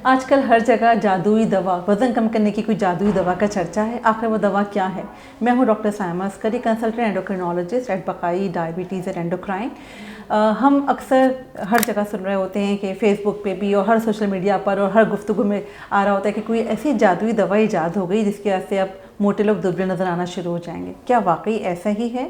आजकल हर जगह जादुई दवा, वज़न कम करने की कोई जादुई दवा का चर्चा है। आखिर वो दवा क्या है? मैं हूँ doctor Saima Askari, consultant endocrinologist at Baqai diabetes and endocrine. हम अक्सर हर जगह सुन रहे होते हैं कि फ़ेसबुक पे भी और हर सोशल मीडिया पर और हर गुफ्तगू में आ रहा होता है कि कोई ऐसी जादुई दवा ईजाद हो गई जिसकी वजह से अब मोटे लोग दुबले नज़र आना शुरू हो जाएंगे। क्या वाकई ऐसा ही है?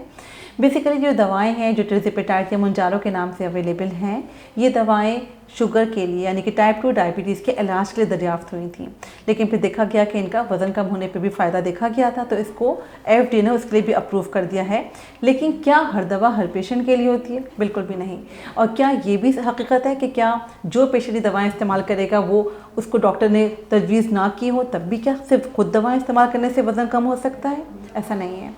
बेसिकली जो दवाएं हैं जो ट्रिज़िपेटाइड या मुंजारो के नाम से अवेलेबल हैं, ये दवाएं शुगर के लिए यानी कि टाइप 2 डायबिटीज़ के इलाज के लिए दरियाफ्त हुई थी। लेकिन फिर देखा गया कि इनका वज़न कम होने पे भी फ़ायदा देखा गया था, तो इसको FDA ने उसके लिए भी अप्रूव कर दिया है। लेकिन क्या हर दवा हर पेशेंट के लिए होती है? बिल्कुल भी नहीं। और क्या ये भी हकीकत है कि क्या जो पेशेंट ये दवाएँ इस्तेमाल करेगा वो उसको डॉक्टर ने तजवीज़ ना की हो तब भी क्या सिर्फ खुद दवाएँ इस्तेमाल करने से वज़न कम हो सकता है? ऐसा नहीं है।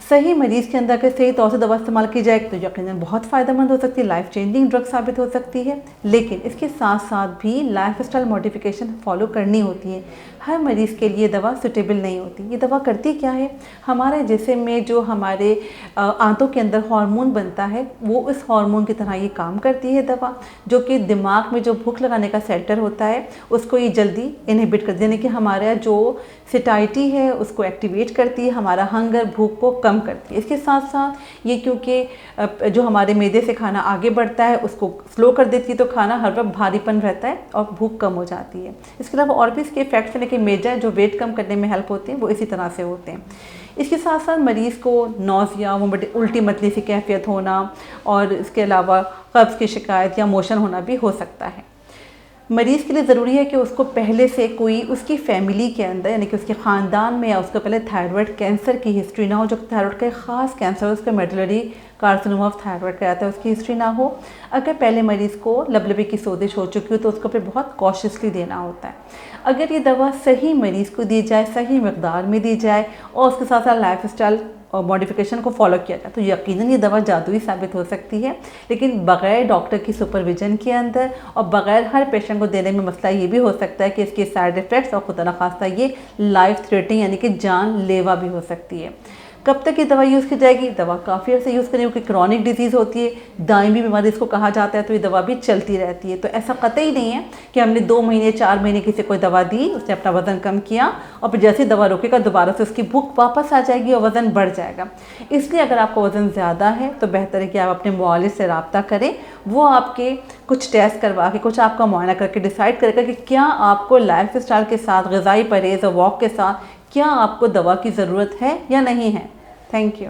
सही मरीज़ के अंदर अगर सही तौर से दवा इस्तेमाल की जाए तो यकीनन बहुत फ़ायदेमंद हो सकती है, लाइफ चेंजिंग ड्रग साबित हो सकती है। लेकिन इसके साथ साथ भी लाइफस्टाइल मॉडिफिकेशन फॉलो करनी होती है। हर मरीज़ के लिए दवा सूटेबल नहीं होती। ये दवा करती क्या है? हमारे जिस्म में जो हमारे आंतों के अंदर हार्मोन बनता है वो इस हार्मोन की तरह ये काम करती है दवा, जो कि दिमाग में जो भूख लगाने का सेंटर होता है उसको ये जल्दी इनहिबिट कर देने की हमारा जो सेटाइटी है उसको एक्टिवेट करती है, हमारा हंगर भूख को कम करती है। इसके साथ साथ ये क्योंकि जो हमारे मैदे से खाना आगे बढ़ता है उसको स्लो कर देती है, तो खाना हर वक्त भारीपन रहता है और भूख कम हो जाती है। इसके अलावा और भी इसके इफेक्ट्स हैं, लेकिन मेजर जो वेट कम करने में हेल्प होते हैं वो इसी तरह से होते हैं। इसके साथ साथ मरीज़ को नौज़िया, उल्टी मतली सी कैफियत होना और इसके अलावा कब्ज़ की शिकायत या मोशन होना भी हो सकता है। मरीज़ के लिए ज़रूरी है कि उसको पहले से कोई उसकी फैमिली के अंदर यानी कि उसके ख़ानदान में या उसको पहले थायराइड कैंसर की हिस्ट्री ना हो। जो थायराइड का एक ख़ास कैंसर है उसका मेडुलरी कार्सिनोमा ऑफ थायराइड कहलाता है, उसकी हिस्ट्री ना हो। अगर पहले मरीज़ को लबलबे की सोजिश हो चुकी हो तो उसको फिर बहुत कॉशियसली देना होता है। अगर ये दवा सही मरीज़ को दी जाए, सही मकदार में दी जाए और उसके साथ साथ लाइफ स्टाइल और मॉडिफिकेशन को फॉलो किया जाए तो यकीनन ये दवा जादुई साबित हो सकती है। लेकिन बग़ैर डॉक्टर की सुपरविजन के अंदर और बग़ैर हर पेशेंट को देने में मसला ये भी हो सकता है कि इसके साइड इफ़ेक्ट्स और खुदा न खास्ता ये लाइफ थ्रेटनिंग यानी कि जानलेवा भी हो सकती है। कब तक ये दवा यूज़ की जाएगी? दवा काफ़ी अर्से यूज़ करें, क्योंकि क्रॉनिक डिजीज़ होती है, दायमी बीमारी इसको कहा जाता है, तो ये दवा भी चलती रहती है। तो ऐसा कतई नहीं है कि हमने 2 महीने 4 महीने किसी कोई दवा दी, उसने अपना वज़न कम किया और फिर जैसे दवा रोकेगा दोबारा से उसकी भूख वापस आ जाएगी और वज़न बढ़ जाएगा। इसलिए अगर आपका वज़न ज़्यादा है तो बेहतर है कि आप अपने मुआलिज से रब्ता करें। वो आपके कुछ टेस्ट करवा के कुछ आपका मुआयना करके डिसाइड करेगा कि क्या आपको लाइफ स्टाइल के साथ, ग़िज़ाई परहेज़ और वॉक के साथ क्या आपको दवा की ज़रूरत है या नहीं है। Thank you.